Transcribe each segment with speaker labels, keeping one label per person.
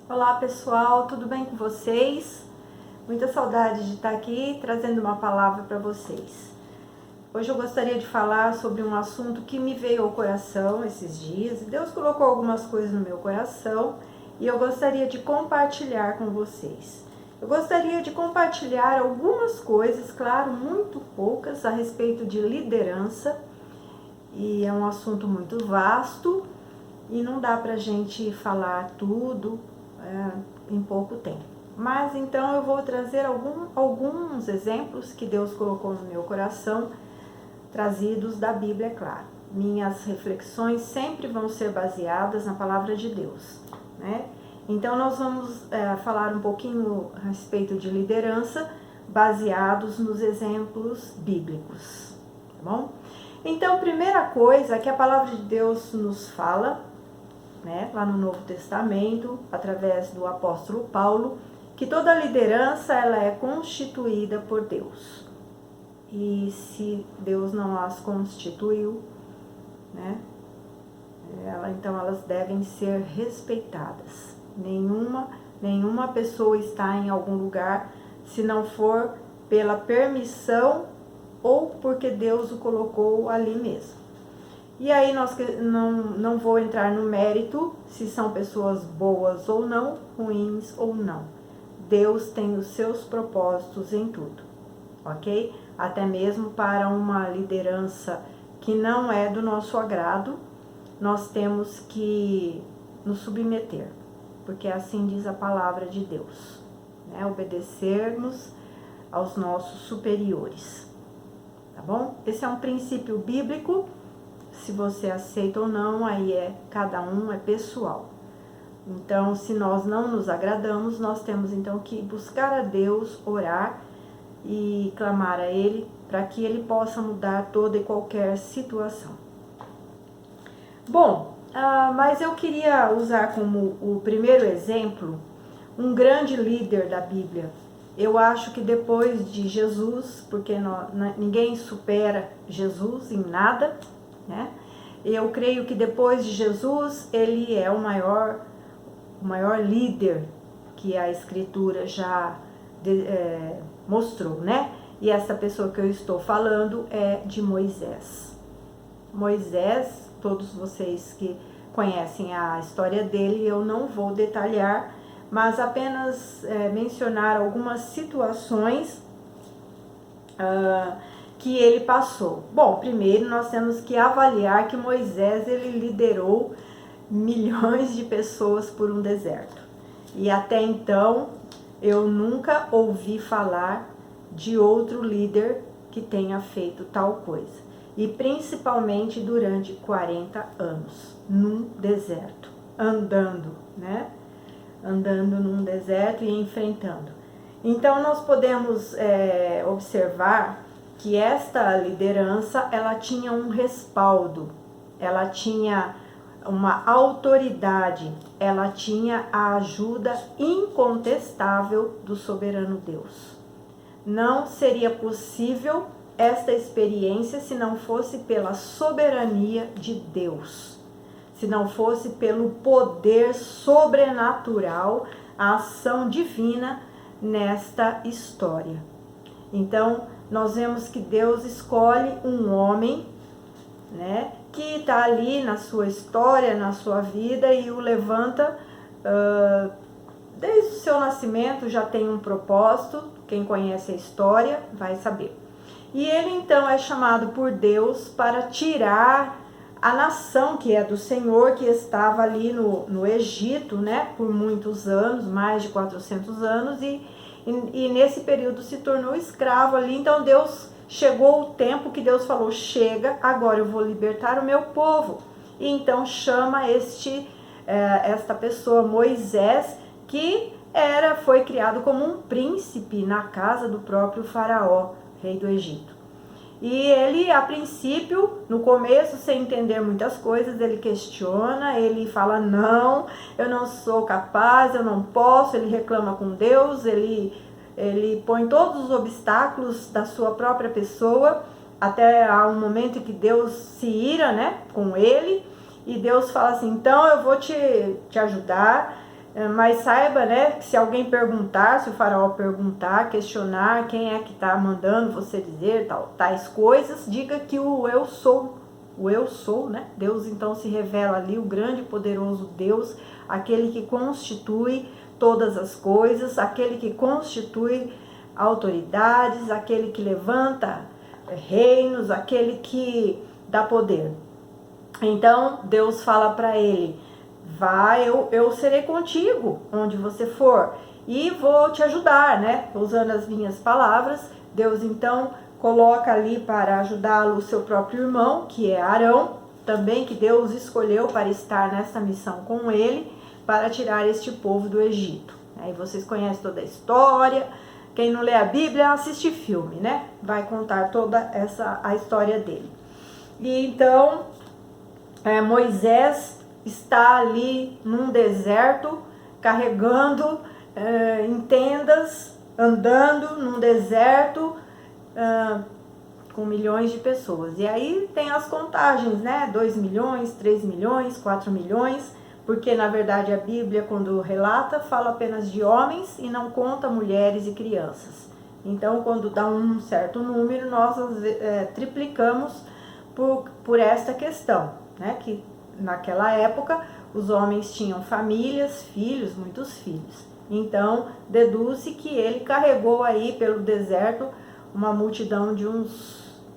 Speaker 1: Olá pessoal, tudo bem com vocês? Muita saudade de estar aqui trazendo uma palavra para vocês. Hoje eu gostaria de falar sobre um assunto que me veio ao coração esses dias. Deus colocou algumas coisas no meu coração e eu gostaria de compartilhar com vocês. Eu gostaria de compartilhar algumas coisas, claro, muito poucas, a respeito de liderança. E é um assunto muito vasto e não dá pra gente falar tudo em pouco tempo. Mas então eu vou trazer alguns exemplos que Deus colocou no meu coração, trazidos da Bíblia, é claro. Minhas reflexões sempre vão ser baseadas na palavra de Deus, né? Então nós vamos falar um pouquinho a respeito de liderança, baseados nos exemplos bíblicos, tá bom? Então, primeira coisa que a palavra de Deus nos fala, né, lá no Novo Testamento, através do apóstolo Paulo, que toda liderança ela é constituída por Deus. E se Deus não as constituiu, né, então elas devem ser respeitadas. Nenhuma pessoa está em algum lugar se não for pela permissão ou porque Deus o colocou ali mesmo. E aí nós não vou entrar no mérito se são pessoas boas ou não, ruins ou não. Deus tem os seus propósitos em tudo, ok? Até mesmo para uma liderança que não é do nosso agrado, nós temos que nos submeter, porque assim diz a palavra de Deus, né? Obedecermos aos nossos superiores, tá bom? Esse é um princípio bíblico. Se você aceita ou não, aí cada um é pessoal. Então, se nós não nos agradamos, nós temos então que buscar a Deus, orar e clamar a Ele para que Ele possa mudar toda e qualquer situação. Bom, mas eu queria usar como o primeiro exemplo um grande líder da Bíblia. Eu acho que depois de Jesus, porque ninguém supera Jesus em nada, né? Eu creio que depois de Jesus, ele é o maior líder que a Escritura já mostrou, né? E essa pessoa que eu estou falando é de Moisés. Moisés, todos vocês que conhecem a história dele, eu não vou detalhar, mas apenas mencionar algumas situações que ele passou. Bom, primeiro nós temos que avaliar que Moisés ele liderou milhões de pessoas por um deserto. E até então eu nunca ouvi falar de outro líder que tenha feito tal coisa. E principalmente durante 40 anos, num deserto, andando, né? Andando num deserto e enfrentando. Então nós podemos observar que esta liderança, ela tinha um respaldo, ela tinha uma autoridade, ela tinha a ajuda incontestável do soberano Deus. Não seria possível esta experiência se não fosse pela soberania de Deus, se não fosse pelo poder sobrenatural, a ação divina nesta história. Então, nós vemos que Deus escolhe um homem, né, que está ali na sua história, na sua vida, e o levanta desde o seu nascimento, já tem um propósito. Quem conhece a história vai saber. E ele então é chamado por Deus para tirar a nação que é do Senhor, que estava ali no Egito, né, por muitos anos, mais de 400 anos, e nesse período se tornou escravo ali. Então chegou o tempo que Deus falou: chega, agora eu vou libertar o meu povo. E então chama esta pessoa, Moisés, que foi criado como um príncipe na casa do próprio faraó, rei do Egito. E ele, a princípio, no começo, sem entender muitas coisas, ele questiona, ele fala: não, eu não sou capaz, eu não posso. Ele reclama com Deus, ele põe todos os obstáculos da sua própria pessoa, até há um momento em que Deus se ira, né, com ele, e Deus fala assim: então eu vou te ajudar, Mas saiba, né, que se alguém perguntar, se o faraó perguntar, questionar quem é que está mandando você dizer tais coisas, diga que o eu sou, né? Deus então se revela ali, o grande e poderoso Deus, aquele que constitui todas as coisas, aquele que constitui autoridades, aquele que levanta reinos, aquele que dá poder. Então Deus fala para ele: vai, eu serei contigo onde você for e vou te ajudar, né? Usando as minhas palavras, Deus então coloca ali para ajudá-lo o seu próprio irmão, que é Arão, também que Deus escolheu para estar nessa missão com ele, para tirar este povo do Egito. Aí vocês conhecem toda a história. Quem não lê a Bíblia, assiste filme, né? Vai contar toda a história dele. E então, Moisés está ali num deserto, carregando em tendas, andando num deserto com milhões de pessoas. E aí tem as contagens, né? 2 milhões, 3 milhões, 4 milhões, porque na verdade a Bíblia, quando relata, fala apenas de homens e não conta mulheres e crianças. Então, quando dá um certo número, nós triplicamos por esta questão, né? Que naquela época os homens tinham famílias, filhos, muitos filhos. Então, deduz-se que ele carregou aí pelo deserto uma multidão de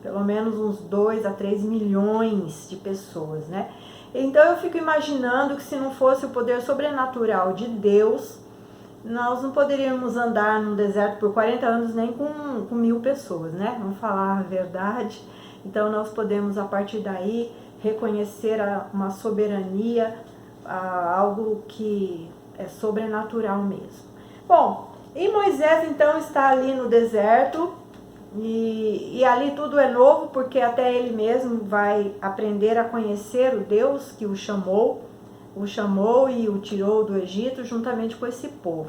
Speaker 1: pelo menos uns 2 a 3 milhões de pessoas, né? Então eu fico imaginando que se não fosse o poder sobrenatural de Deus, nós não poderíamos andar no deserto por 40 anos nem com 1.000 pessoas, né? Vamos falar a verdade. Então nós podemos, a partir daí, reconhecer uma soberania, algo que é sobrenatural mesmo. Bom, e Moisés então está ali no deserto, e ali tudo é novo, porque até ele mesmo vai aprender a conhecer o Deus que o chamou e o tirou do Egito juntamente com esse povo.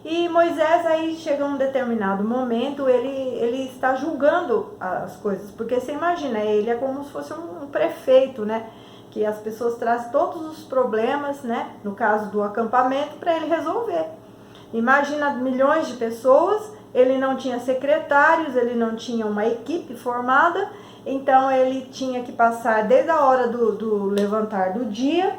Speaker 1: E Moisés aí chega um determinado momento, ele está julgando as coisas, porque você imagina, ele é como se fosse um prefeito, né? Que as pessoas trazem todos os problemas, né? No caso do acampamento, para ele resolver. Imagina milhões de pessoas, ele não tinha secretários, ele não tinha uma equipe formada, então ele tinha que passar desde a hora do levantar do dia,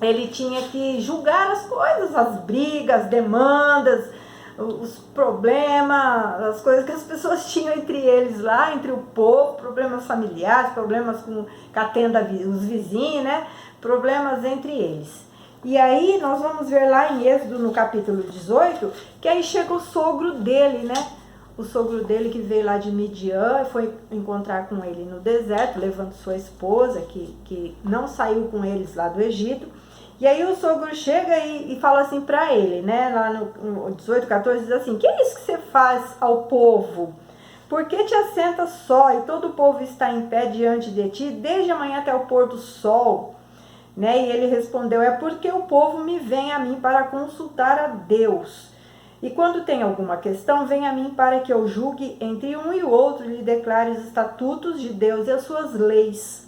Speaker 1: ele tinha que julgar as coisas, as brigas, as demandas, os problemas, as coisas que as pessoas tinham entre eles lá, entre o povo, problemas familiares, problemas com a tenda, os vizinhos, né? Problemas entre eles. E aí nós vamos ver lá em Êxodo, no capítulo 18, que aí chega o sogro dele, né? O sogro dele que veio lá de Midian, foi encontrar com ele no deserto, levando sua esposa, que não saiu com eles lá do Egito. E aí o sogro chega e fala assim para ele, né? Lá no 18, 14, diz assim: que é isso que você faz ao povo? Por que te assentas só e todo o povo está em pé diante de ti, desde amanhã até o pôr do sol? Né? E ele respondeu: é porque o povo me vem a mim para consultar a Deus. E quando tem alguma questão, vem a mim para que eu julgue entre um e o outro e lhe declare os estatutos de Deus e as suas leis.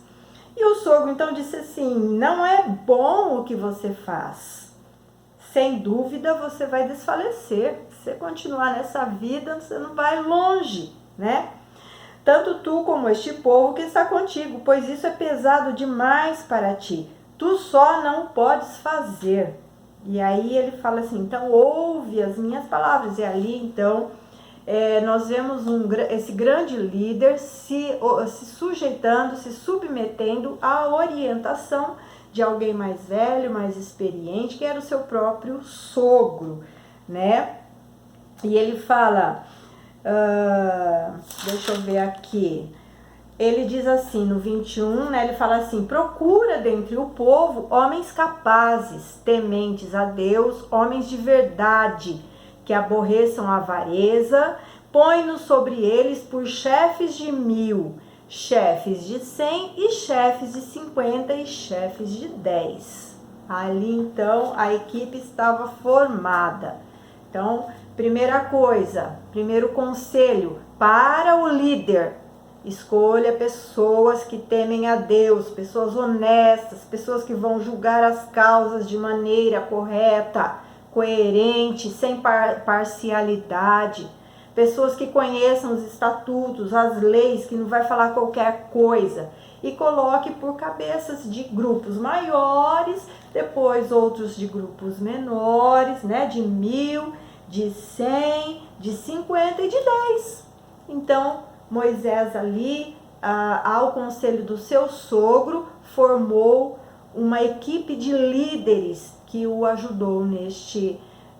Speaker 1: E o sogro então disse assim: não é bom o que você faz. Sem dúvida você vai desfalecer. Se você continuar nessa vida, você não vai longe, né? Tanto tu como este povo que está contigo, pois isso é pesado demais para ti. Tu só não podes fazer. E aí ele fala assim: então ouve as minhas palavras. E ali então nós vemos esse grande líder se sujeitando, se submetendo à orientação de alguém mais velho, mais experiente, que era o seu próprio sogro, né? E ele fala, deixa eu ver aqui, ele diz assim no 21, né, ele fala assim: procura dentre o povo homens capazes, tementes a Deus, homens de verdade, que aborreçam a avareza, põe-nos sobre eles por chefes de 1000, chefes de 100 e chefes de 50 e chefes de 10. Ali então a equipe estava formada. Então, primeira coisa, primeiro conselho para o líder: Escolha pessoas que temem a Deus, pessoas honestas, pessoas que vão julgar as causas de maneira correta, coerente, sem parcialidade. Pessoas que conheçam os estatutos, as leis, que não vai falar qualquer coisa. E coloque por cabeças de grupos maiores, depois outros de grupos menores, né? De 1000, de 100, de 50 e de 10. Então, Moisés ali, ao conselho do seu sogro, formou uma equipe de líderes que o ajudou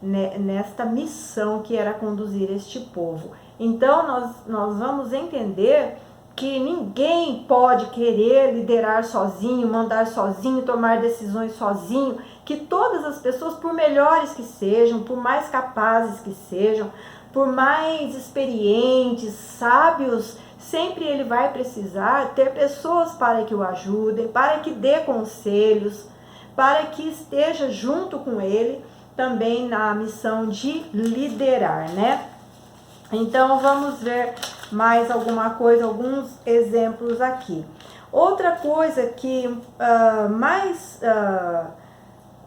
Speaker 1: nesta missão que era conduzir este povo. Então, nós vamos entender que ninguém pode querer liderar sozinho, mandar sozinho, tomar decisões sozinho, que todas as pessoas, por melhores que sejam, por mais capazes que sejam, por mais experientes, sábios, sempre ele vai precisar ter pessoas para que o ajudem, para que dê conselhos, para que esteja junto com ele também na missão de liderar, né? Então vamos ver mais alguma coisa, alguns exemplos aqui. Outra coisa que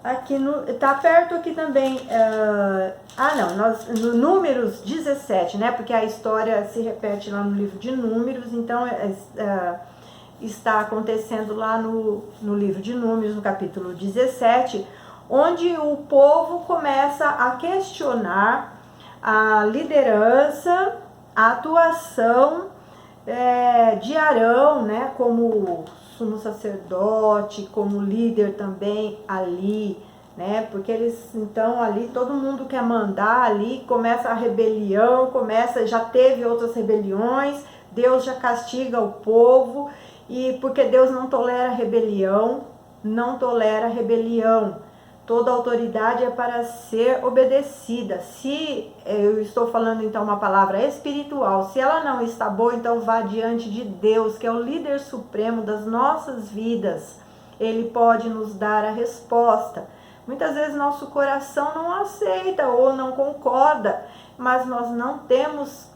Speaker 1: aqui tá perto aqui também, no Números 17, né? Porque a história se repete lá no livro de Números, então está acontecendo lá no livro de Números, no capítulo 17, onde o povo começa a questionar a liderança, a atuação de Arão, né? Como sumo sacerdote, como líder também ali, né? Porque eles, então, ali todo mundo quer mandar ali, começa a rebelião, já teve outras rebeliões, Deus já castiga o povo, e porque Deus não tolera rebelião, toda autoridade é para ser obedecida. Se eu estou falando então uma palavra espiritual, se ela não está boa, então vá diante de Deus, que é o líder supremo das nossas vidas. Ele pode nos dar a resposta. Muitas vezes nosso coração não aceita ou não concorda, mas nós não temos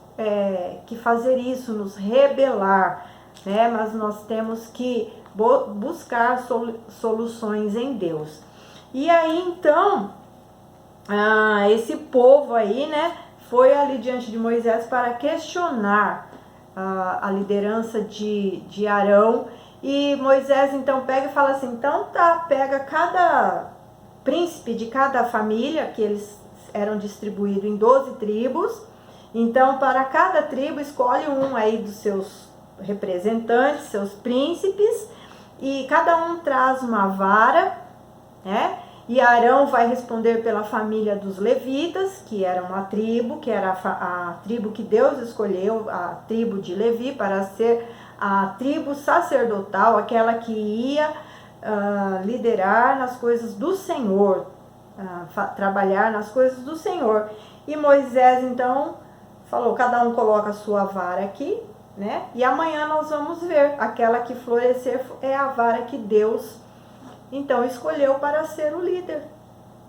Speaker 1: que fazer isso, nos rebelar, né? Mas nós temos que buscar soluções em Deus. E aí então, esse povo aí, né, foi ali diante de Moisés para questionar a liderança de Arão. E Moisés então pega e fala assim, então tá, pega cada príncipe de cada família, que eles eram distribuídos em 12 tribos. Então, para cada tribo, escolhe um aí dos seus representantes, seus príncipes, e cada um traz uma vara, né? E Arão vai responder pela família dos levitas, que era uma tribo, que era a tribo que Deus escolheu, a tribo de Levi, para ser a tribo sacerdotal, aquela que ia liderar nas coisas do Senhor, trabalhar nas coisas do Senhor. E Moisés então falou, cada um coloca a sua vara aqui, né? E amanhã nós vamos ver, aquela que florescer é a vara que Deus então escolheu para ser o líder,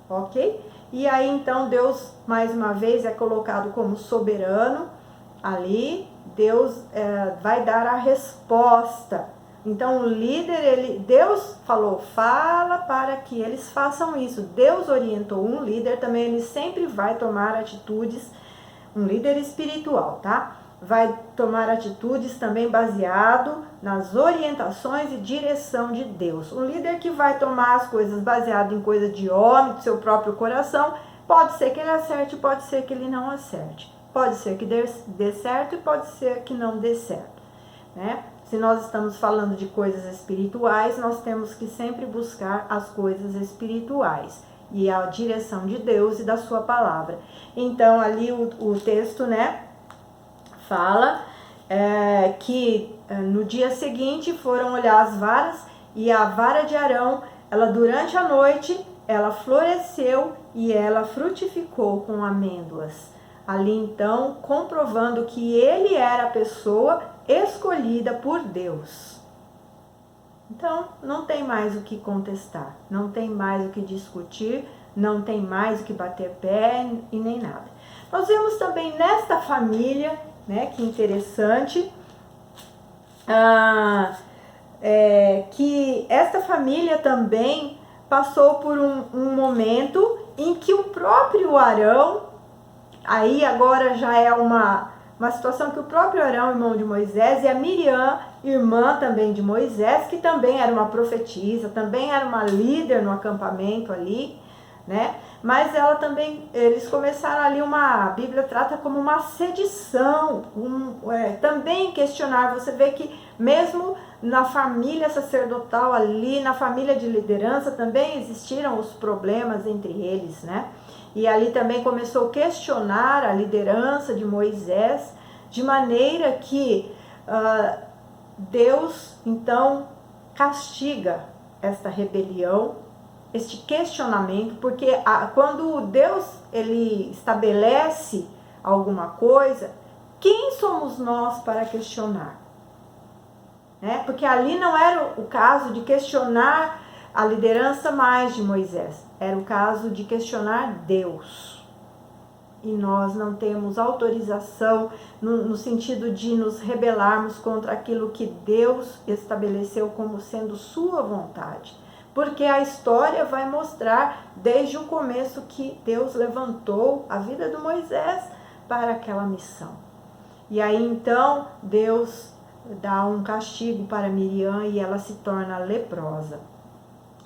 Speaker 1: ok? E aí então Deus mais uma vez é colocado como soberano ali. Deus vai dar a resposta. Então o líder, Deus falou, fala para que eles façam isso. Deus orientou um líder, também ele sempre vai tomar atitudes, um líder espiritual, tá? Vai tomar atitudes também baseado nas orientações e direção de Deus. Um líder que vai tomar as coisas baseado em coisa de homem, do seu próprio coração, pode ser que ele acerte, pode ser que ele não acerte. Pode ser que dê certo e pode ser que não dê certo, né? Se nós estamos falando de coisas espirituais, nós temos que sempre buscar as coisas espirituais e a direção de Deus e da sua palavra. Então ali o texto, né, fala que no dia seguinte foram olhar as varas, e a vara de Arão, ela durante a noite, ela floresceu e ela frutificou com amêndoas. Ali então, comprovando que ele era a pessoa escolhida por Deus. Então, não tem mais o que contestar, não tem mais o que discutir, não tem mais o que bater pé e nem nada. Nós vemos também nesta família, né, que interessante, que esta família também passou por um momento em que o próprio Arão, aí agora já é uma situação que o próprio Arão, irmão de Moisés, e a Miriam, irmã também de Moisés, que também era uma profetisa, também era uma líder no acampamento ali, né? Mas ela também, eles começaram ali a Bíblia trata como uma sedição, também questionar. Você vê que mesmo na família sacerdotal ali, na família de liderança, também existiram os problemas entre eles, né? E ali também começou a questionar a liderança de Moisés, de maneira que Deus, então, castiga esta rebelião, este questionamento, porque quando Deus ele estabelece alguma coisa, quem somos nós para questionar? Né? Porque ali não era o caso de questionar a liderança mais de Moisés, era o caso de questionar Deus. E nós não temos autorização no sentido de nos rebelarmos contra aquilo que Deus estabeleceu como sendo sua vontade. Porque a história vai mostrar desde o começo que Deus levantou a vida de Moisés para aquela missão. E aí então Deus dá um castigo para Miriam e ela se torna leprosa.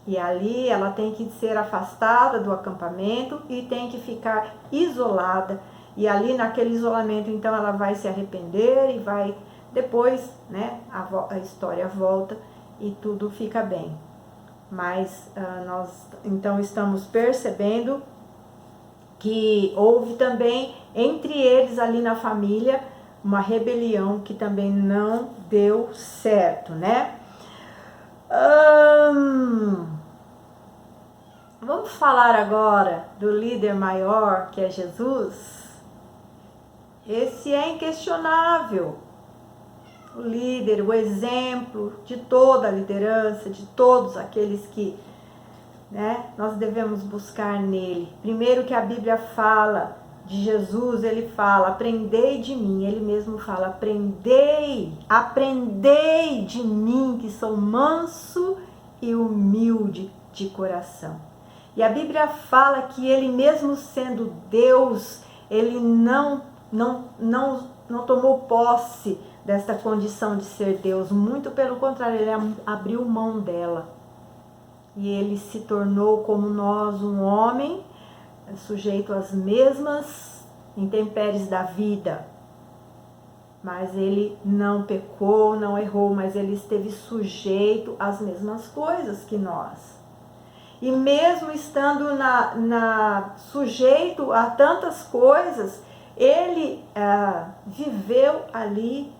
Speaker 1: E ali ela tem que ser afastada do acampamento e tem que ficar isolada. E ali naquele isolamento então ela vai se arrepender e vai depois, né, a história volta e tudo fica bem. Mas nós então estamos percebendo que houve também entre eles ali na família uma rebelião que também não deu certo, né? Vamos falar agora do líder maior, que é Jesus. Esse é inquestionável. O líder, o exemplo de toda a liderança, de todos aqueles que, né, nós devemos buscar nele. Primeiro que a Bíblia fala de Jesus, ele fala, aprendei de mim. Ele mesmo fala, aprendei de mim, que sou manso e humilde de coração. E a Bíblia fala que ele mesmo sendo Deus, ele não tomou posse desta condição de ser Deus, muito pelo contrário, ele abriu mão dela. E ele se tornou como nós, um homem, sujeito às mesmas intempéries da vida. Mas ele não pecou, não errou, mas ele esteve sujeito às mesmas coisas que nós. E mesmo estando sujeito a tantas coisas, ele viveu ali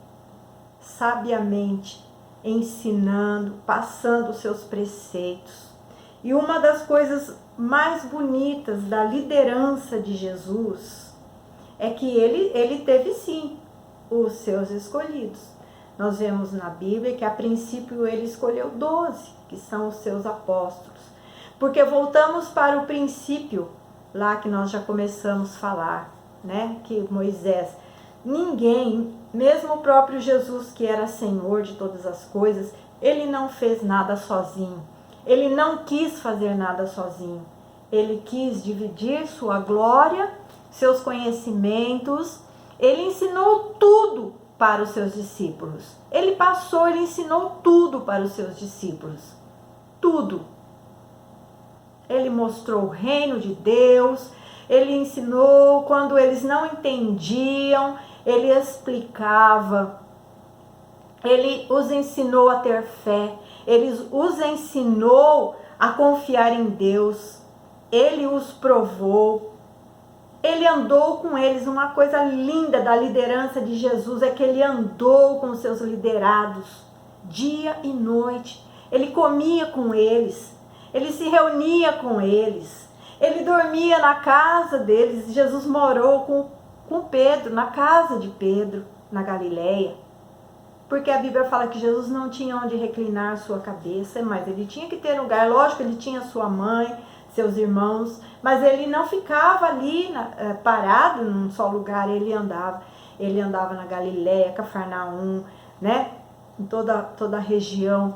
Speaker 1: sabiamente, ensinando, passando os seus preceitos. E uma das coisas mais bonitas da liderança de Jesus é que ele teve sim os seus escolhidos. Nós vemos na Bíblia que a princípio ele escolheu 12, que são os seus apóstolos. Porque voltamos para o princípio, lá que nós já começamos a falar, né? Que Moisés, ninguém, mesmo o próprio Jesus, que era Senhor de todas as coisas, ele não fez nada sozinho. Ele não quis fazer nada sozinho. Ele quis dividir sua glória, seus conhecimentos. Ele ensinou tudo para os seus discípulos. Ele ensinou tudo para os seus discípulos. Tudo. Ele mostrou o reino de Deus. Ele ensinou quando eles não entendiam. Ele explicava. Ele os ensinou a ter fé. Ele os ensinou a confiar em Deus. Ele os provou. Ele andou com eles. Uma coisa linda da liderança de Jesus é que ele andou com os seus liderados dia e noite. Ele comia com eles. Ele se reunia com eles. Ele dormia na casa deles. Jesus morou com Pedro, na casa de Pedro, na Galileia. Porque a Bíblia fala que Jesus não tinha onde reclinar sua cabeça, mas ele tinha que ter lugar. Lógico, ele tinha sua mãe, seus irmãos, mas ele não ficava ali parado num só lugar. Ele andava na Galileia, Cafarnaum, né? em toda a região.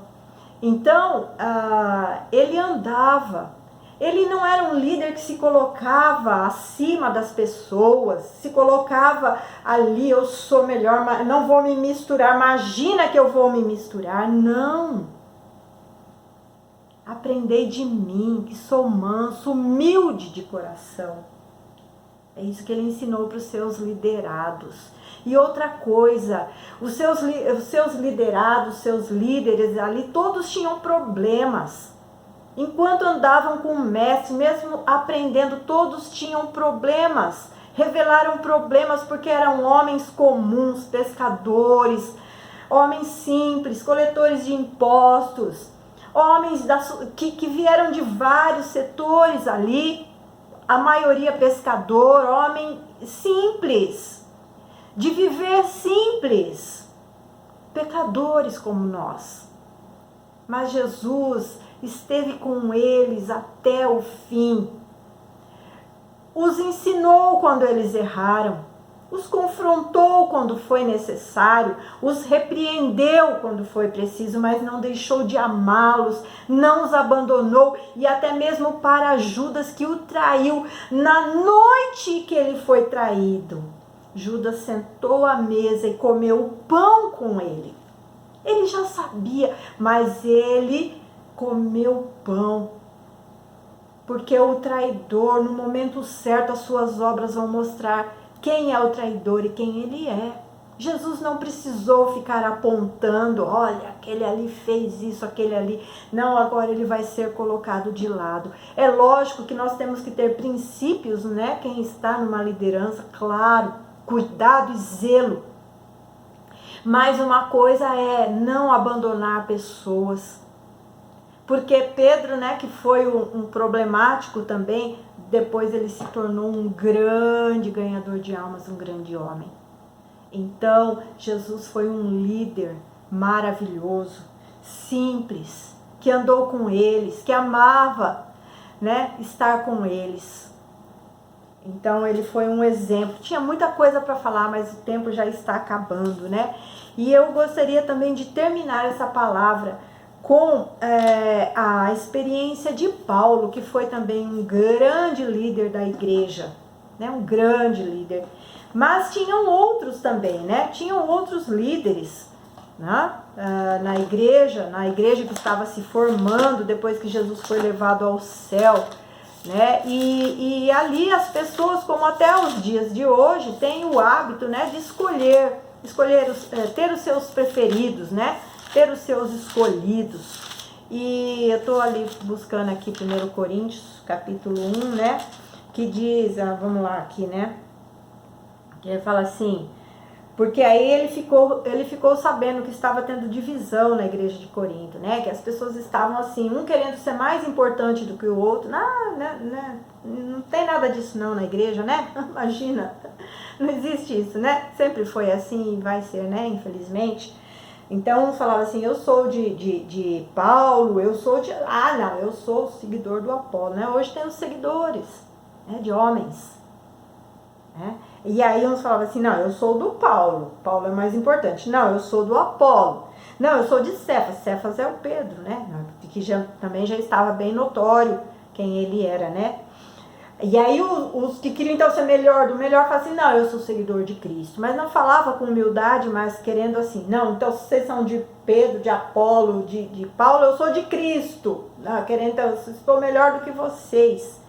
Speaker 1: Então, ele andava. Ele não era um líder que se colocava acima das pessoas, se colocava ali, eu sou melhor, não vou me misturar, imagina que eu vou me misturar. Não. Aprendei de mim, que sou manso, humilde de coração. É isso que ele ensinou para os seus liderados. E outra coisa, os seus liderados, seus líderes ali, todos tinham problemas. Enquanto andavam com o mestre, mesmo aprendendo, todos tinham problemas. Revelaram problemas porque eram homens comuns, pescadores, homens simples, coletores de impostos, homens que vieram de vários setores ali, a maioria pescador, homem simples, de viver simples, pecadores como nós. Mas Jesus esteve com eles até o fim. Os ensinou quando eles erraram, os confrontou quando foi necessário, os repreendeu quando foi preciso, mas não deixou de amá-los, não os abandonou, e até mesmo para Judas, que o traiu na noite que ele foi traído. Judas sentou à mesa e comeu o pão com ele. Ele já sabia, mas ele comeu pão. Porque o traidor, no momento certo, as suas obras vão mostrar quem é o traidor e quem ele é. Jesus não precisou ficar apontando, olha, aquele ali fez isso, aquele ali. Não, agora ele vai ser colocado de lado. É lógico que nós temos que ter princípios, né? Quem está numa liderança, claro, cuidado e zelo. Mas uma coisa é não abandonar pessoas. Porque Pedro, né, que foi um problemático também, depois ele se tornou um grande ganhador de almas, um grande homem. Então, Jesus foi um líder maravilhoso, simples, que andou com eles, que amava, né, estar com eles. Então, ele foi um exemplo. Tinha muita coisa para falar, mas o tempo já está acabando, né? E eu gostaria também de terminar essa palavra com a experiência de Paulo, que foi também um grande líder da igreja, né? Um grande líder. Mas tinham outros também, né? Tinham outros líderes, né? Na igreja que estava se formando depois que Jesus foi levado ao céu, né? E ali as pessoas, como até os dias de hoje, têm o hábito, né, de escolher ter os seus preferidos, né? Ter os seus escolhidos. E eu estou ali buscando aqui 1 Coríntios, capítulo 1, né? Que diz, vamos lá aqui, né? Que ele fala assim, porque aí ele ficou sabendo que estava tendo divisão na igreja de Corinto, né? Que as pessoas estavam assim, um querendo ser mais importante do que o outro. Não tem nada disso não na igreja, né? Imagina, não existe isso, né? Sempre foi assim e vai ser, né? Infelizmente. Então, um falava assim, eu sou de Paulo, eu sou eu sou seguidor do Apolo, né? Hoje tem os seguidores, né, de homens, né? E aí uns falavam assim, não, eu sou do Paulo é mais importante. Não, eu sou do Apolo. Não, eu sou de Cefas. Cefas é o Pedro, né? Que também já estava bem notório quem ele era, né? E aí os que queriam então ser melhor do melhor, falavam assim, não, eu sou seguidor de Cristo. Mas não falava com humildade, mas querendo assim, não, então se vocês são de Pedro, de Apolo, de Paulo, eu sou de Cristo. Não, querendo, então, eu estou melhor do que vocês,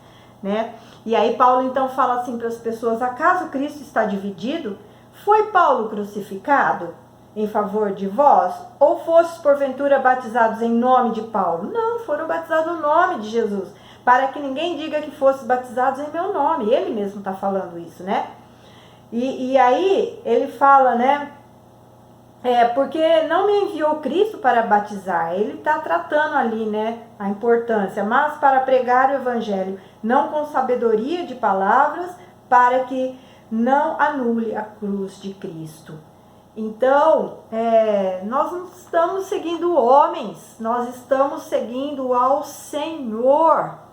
Speaker 1: né? E aí Paulo então fala assim para as pessoas, acaso Cristo está dividido? Foi Paulo crucificado em favor de vós? Ou fostes porventura batizados em nome de Paulo? Não, foram batizados no nome de Jesus, para que ninguém diga que fostes batizados em meu nome. Ele mesmo está falando isso, né? E aí ele fala, né? Porque não me enviou Cristo para batizar. Ele está tratando ali, né, a importância, mas para pregar o evangelho, não com sabedoria de palavras, para que não anule a cruz de Cristo. Então, nós não estamos seguindo homens, nós estamos seguindo ao Senhor.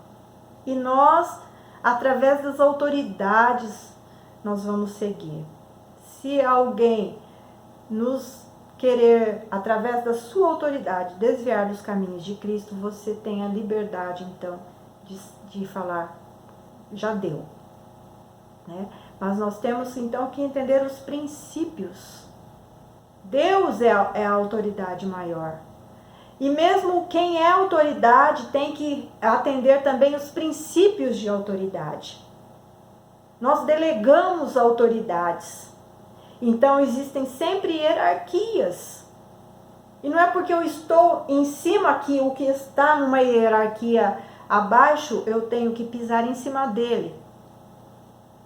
Speaker 1: E nós, através das autoridades, nós vamos seguir. Se alguém nos querer, através da sua autoridade, desviar dos caminhos de Cristo, você tem a liberdade, então, de falar, já deu. Né? Mas nós temos, então, que entender os princípios. Deus é a autoridade maior. E mesmo quem é autoridade tem que atender também os princípios de autoridade. Nós delegamos autoridades. Então existem sempre hierarquias. E não é porque eu estou em cima aqui, o que está numa hierarquia abaixo, eu tenho que pisar em cima dele.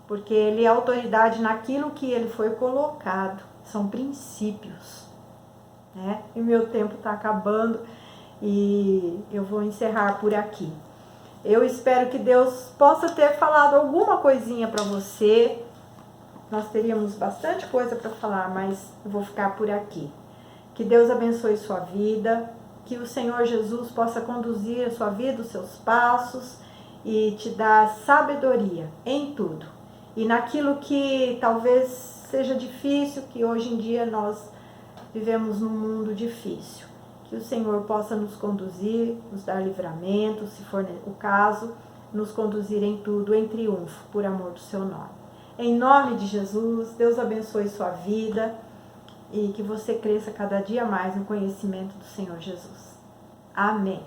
Speaker 1: Porque ele é autoridade naquilo que ele foi colocado. São princípios. Né? E meu tempo está acabando e eu vou encerrar por aqui. Eu espero que Deus possa ter falado alguma coisinha para você. Nós teríamos bastante coisa para falar, mas eu vou ficar por aqui. Que Deus abençoe sua vida, que o Senhor Jesus possa conduzir a sua vida, os seus passos e te dar sabedoria em tudo. E naquilo que talvez seja difícil, que hoje em dia nós vivemos num mundo difícil. Que o Senhor possa nos conduzir, nos dar livramento, se for o caso, nos conduzir em tudo, em triunfo, por amor do seu nome. Em nome de Jesus, Deus abençoe sua vida e que você cresça cada dia mais no conhecimento do Senhor Jesus. Amém.